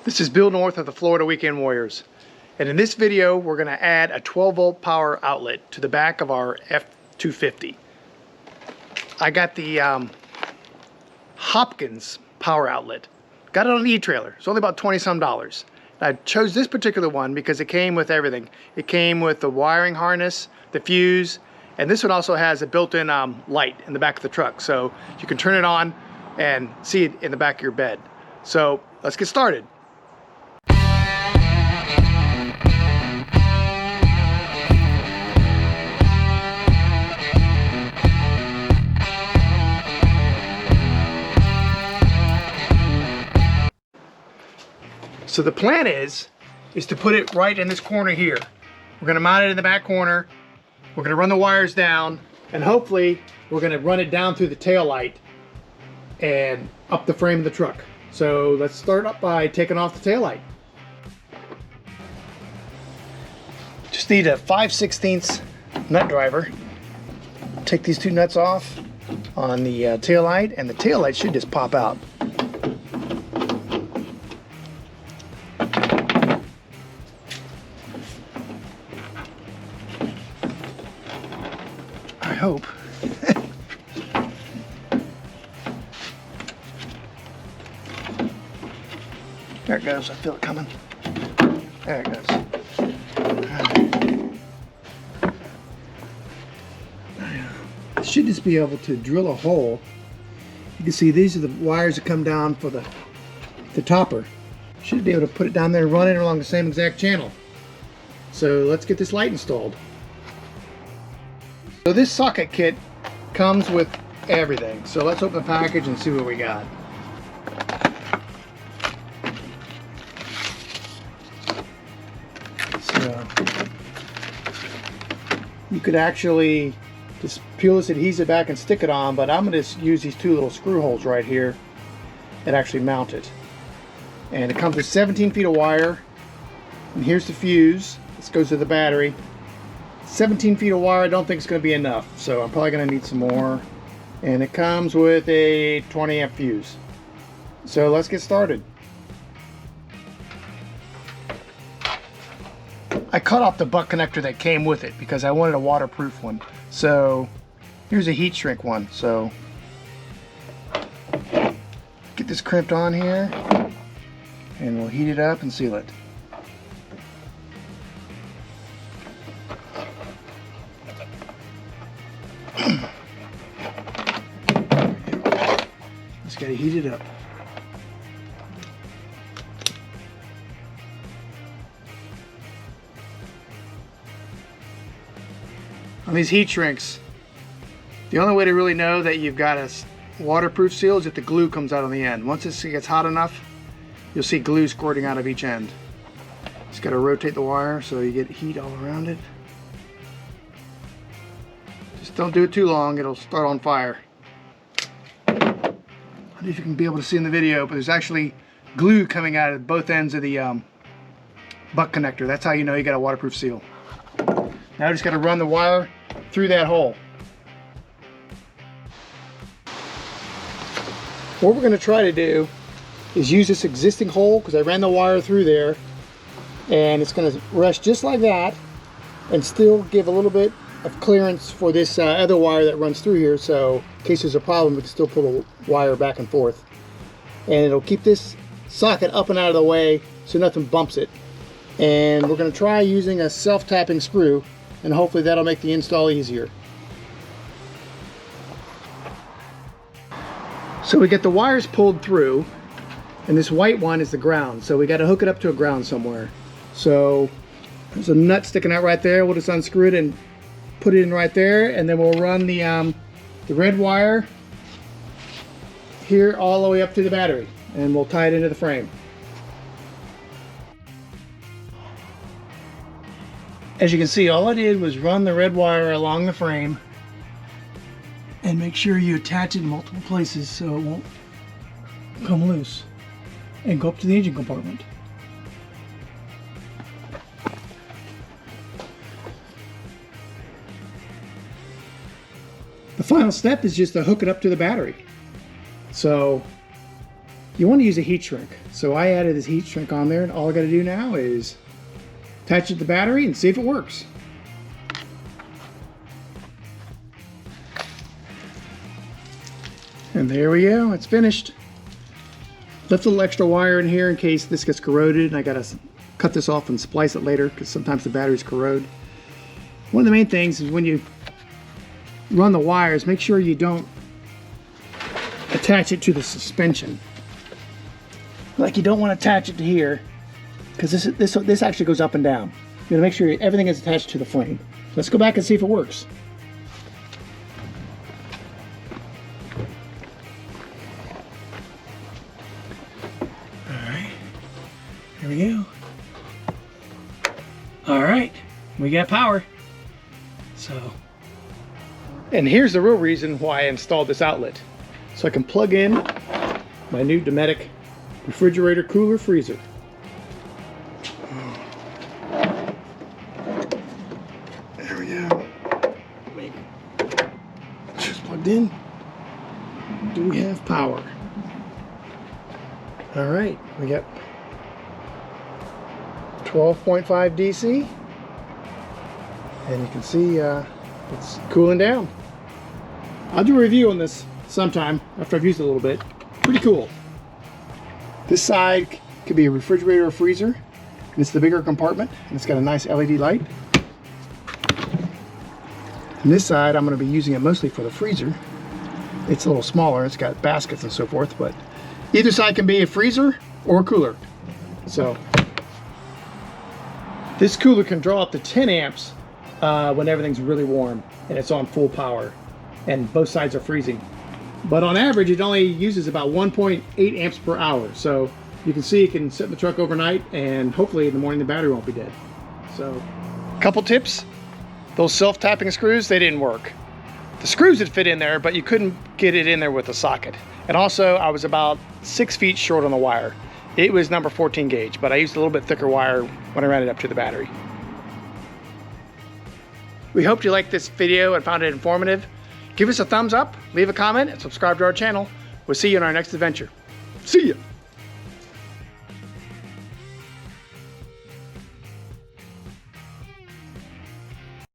This is Bill North of the Florida Weekend Warriors, and in this video we're going to add a 12-volt power outlet to the back of our F250. I got the Hopkins power outlet. Got it on an e-trailer. It's only about $20-some. I chose this particular one because it came with everything. It came with the wiring harness, the fuse, and this one also has a built-in light in the back of the truck, so you can turn it on and see it in the back of your bed. So let's get started. So the plan is to put it right in this corner here. We're going to mount it in the back corner. We're going to run the wires down, and hopefully we're going to run it down through the tail light and up the frame of the truck. So let's start up by taking off the tail light. Just need a 5/16 nut driver. Take these two nuts off on the tail light, and the tail light should just pop out. I hope. There it goes. I feel it coming. There it goes. I should just be able to drill a hole. You can see these are the wires that come down for the topper. Should be able to put it down there and run it along the same exact channel. So let's get this light installed. So this socket kit comes with everything. So let's open the package and see what we got. So you could actually just peel this adhesive back and stick it on, but I'm going to just use these two little screw holes right here and actually mount it. And it comes with 17 feet of wire, and here's the fuse. This goes to the battery. 17 feet of wire, I don't think it's going to be enough, so I'm probably going to need some more. And it comes with a 20 amp fuse. So let's get started. I cut off the butt connector that came with it because I wanted a waterproof one. So here's a heat shrink one. So get this crimped on here, and we'll heat it up and seal it. Just gotta heat it up. On these heat shrinks, the only way to really know that you've got a waterproof seal is if the glue comes out on the end. Once this gets hot enough, you'll see glue squirting out of each end. Just gotta rotate the wire so you get heat all around it. Just don't do it too long, it'll start on fire. I don't know if you can be able to see in the video, but there's actually glue coming out of both ends of the butt connector. That's how you know you got a waterproof seal. Now I just got to run the wire through that hole. What we're going to try to do is use this existing hole, because I ran the wire through there, and it's going to rest just like that and still give a little bit of clearance for this other wire that runs through here, so in case there's a problem we can still pull the wire back and forth. And it'll keep this socket up and out of the way so nothing bumps it. And we're going to try using a self-tapping screw, and hopefully that'll make the install easier. So we get the wires pulled through, and this white one is the ground, so we got to hook it up to a ground somewhere. So there's a nut sticking out right there. We'll just unscrew it and put it in right there, and then we'll run the red wire here all the way up to the battery, and we'll tie it into the frame. As you can see, all I did was run the red wire along the frame and make sure you attach it in multiple places so it won't come loose and go up to the engine compartment. The final step is just to hook it up to the battery. So you want to use a heat shrink. So I added this heat shrink on there, and all I got to do now is attach it to the battery and see if it works. And there we go, it's finished. Left a little extra wire in here in case this gets corroded, and I gotta cut this off and splice it later because sometimes the batteries corrode. One of the main things is when you run the wires, make sure you don't attach it to the suspension. Like, you don't want to attach it to here because this actually goes up and down. You gotta make sure everything is attached to the frame. Let's go back and see if it works. Here we go. All right, we got power. So, and here's the real reason why I installed this outlet. So I can plug in my new Dometic refrigerator, cooler, freezer. There we go. Just plugged in. Do we have power? All right, we got 12.5 DC, and you can see it's cooling down. I'll do a review on this sometime after I've used it a little bit. Pretty cool. This side could be a refrigerator or freezer, and it's the bigger compartment, and it's got a nice LED light. And this side, I'm going to be using it mostly for the freezer. It's a little smaller, it's got baskets and so forth, but either side can be a freezer or a cooler. So this cooler can draw up to 10 amps when everything's really warm and it's on full power and both sides are freezing. But on average, it only uses about 1.8 amps per hour. So you can see it can sit in the truck overnight, and hopefully in the morning the battery won't be dead. So, couple tips. Those self-tapping screws, they didn't work. The screws would fit in there, but you couldn't get it in there with a socket. And also, I was about 6 feet short on the wire. It was number 14 gauge, but I used a little bit thicker wire when I ran it up to the battery. We hope you liked this video and found it informative. Give us a thumbs up, leave a comment, and subscribe to our channel. We'll see you in our next adventure. See ya!